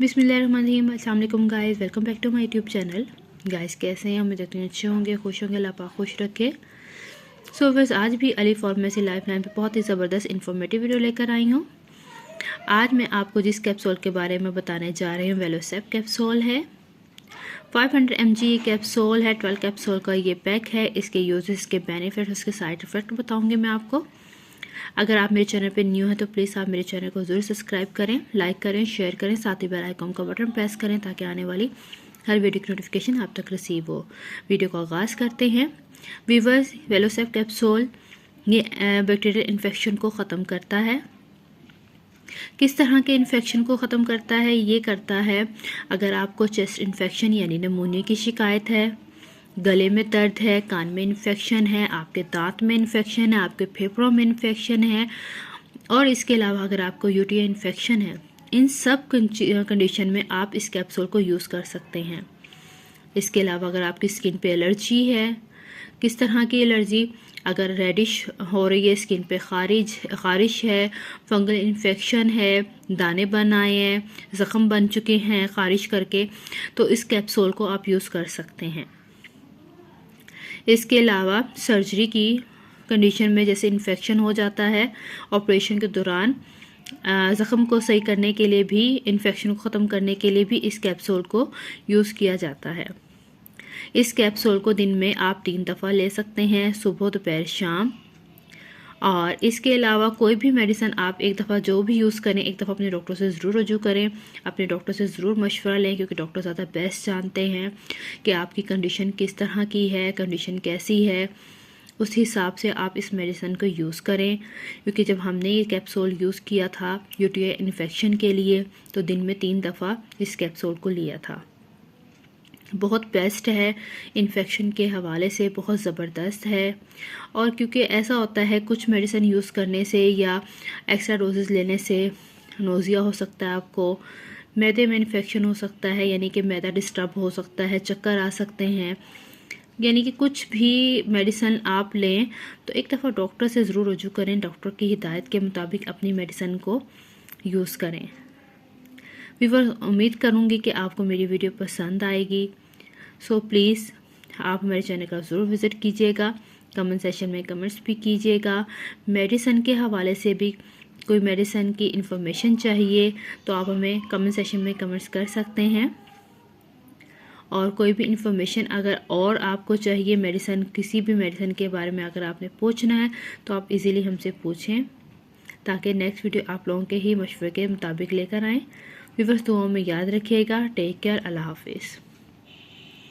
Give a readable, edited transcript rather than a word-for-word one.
बिस्मिल्लाहिर्रहमानिर्रहीम। अस्सलाम वालेकुम guys, welcome back to my YouTube channel. Guys कैसे हैं? उम्मीद करती हूँ अच्छे होंगे, खुश होंगे, अल्लाह पाक खुश रखे। सो बस आज भी अली फार्मेसी लाइफलाइन पे बहुत ही ज़बरदस्त इन्फॉर्मेटिव वीडियो लेकर आई हूँ। आज मैं आपको जिस कैप्सूल के बारे में बताने जा रही हूँ वेलोसिप कैप्सूल है। 500 mg कैप्सूल है। 12 कैप्सूल का ये पैक है। इसके यूजेस, के बेनिफिट, उसके साइड इफ़ेक्ट बताऊँगी मैं आपको। अगर आप मेरे चैनल पे न्यू हैं तो प्लीज़ आप मेरे चैनल को ज़रूर सब्सक्राइब करें, लाइक करें, शेयर करें, साथ ही बेल आइकन का बटन प्रेस करें ताकि आने वाली हर वीडियो की नोटिफिकेशन आप तक रिसीव हो। वीडियो का आगाज़ करते हैं। वीवर्स, वेलोसिप कैप्सूल ये बैक्टीरियल इन्फेक्शन को ख़त्म करता है। किस तरह के इन्फेक्शन को ख़त्म करता है? ये करता है अगर आपको चेस्ट इन्फेक्शन यानी निमोनिया की शिकायत है, गले में दर्द है, कान में इन्फेक्शन है, आपके दांत में इन्फेक्शन है, आपके फेफड़ों में इन्फेक्शन है, और इसके अलावा अगर आपको यूटीआई इन्फेक्शन है, इन सब कंडीशन में आप इस कैप्सूल को यूज़ कर सकते हैं। इसके अलावा अगर आपकी स्किन पे एलर्जी है, किस तरह की एलर्जी? अगर रेडिश हो रही है स्किन पे, ख़ारिश है, फंगल इन्फेक्शन है, दाने बन आए हैं, ज़ख़म बन चुके हैं ख़ारिश करके, तो इस कैप्सूल को आप यूज़ कर सकते हैं। इसके अलावा सर्जरी की कंडीशन में जैसे इन्फेक्शन हो जाता है, ऑपरेशन के दौरान ज़ख़म को सही करने के लिए भी, इन्फेक्शन को ख़त्म करने के लिए भी इस कैप्सूल को यूज़ किया जाता है। इस कैप्सूल को दिन में आप 3 दफ़ा ले सकते हैं, सुबह, दोपहर, शाम। और इसके अलावा कोई भी मेडिसिन आप एक दफ़ा जो भी यूज़ करें, एक दफ़ा अपने डॉक्टर से ज़रूर रजू करें, अपने डॉक्टर से ज़रूर मशवरा लें, क्योंकि डॉक्टर ज़्यादा बेस्ट जानते हैं कि आपकी कंडीशन किस तरह की है, कंडीशन कैसी है। उस हिसाब से आप इस मेडिसिन को यूज़ करें, क्योंकि जब हमने ये कैप्सूल यूज़ किया था यूटीआई इन्फेक्शन के लिए तो दिन में 3 दफ़ा इस कैप्सूल को लिया था। बहुत बेस्ट है, इन्फेक्शन के हवाले से बहुत ज़बरदस्त है। और क्योंकि ऐसा होता है कुछ मेडिसिन यूज़ करने से या एक्स्ट्रा डोजेस लेने से नोज़िया हो सकता है, आपको मैदे में इन्फेक्शन हो सकता है, यानी कि मैदा डिस्टर्ब हो सकता है, चक्कर आ सकते हैं। यानी कि कुछ भी मेडिसिन आप लें तो एक दफ़ा डॉक्टर से ज़रूर रुजू करें, डॉक्टर की हिदायत के मुताबिक अपनी मेडिसिन को यूज़ करें। व्यूअर्स, उम्मीद करूँगी कि आपको मेरी वीडियो पसंद आएगी। सो प्लीज़ आप मेरे चैनल का ज़रूर विज़िट कीजिएगा, कमेंट सेशन में कमेंट्स भी कीजिएगा। मेडिसिन के हवाले से भी कोई मेडिसिन की इन्फॉर्मेशन चाहिए तो आप हमें कमेंट सेशन में कमेंट्स कर सकते हैं। और कोई भी इन्फॉर्मेशन अगर और आपको चाहिए मेडिसिन, किसी भी मेडिसिन के बारे में अगर आपने पूछना है तो आप इजीली हमसे पूछें, ताकि नेक्स्ट वीडियो आप लोगों के ही मशवरे के मुताबिक लेकर आएँ। व्यूअर्स, दुआओं में याद रखिएगा। टेक केयर, अल्लाह हाफिज़।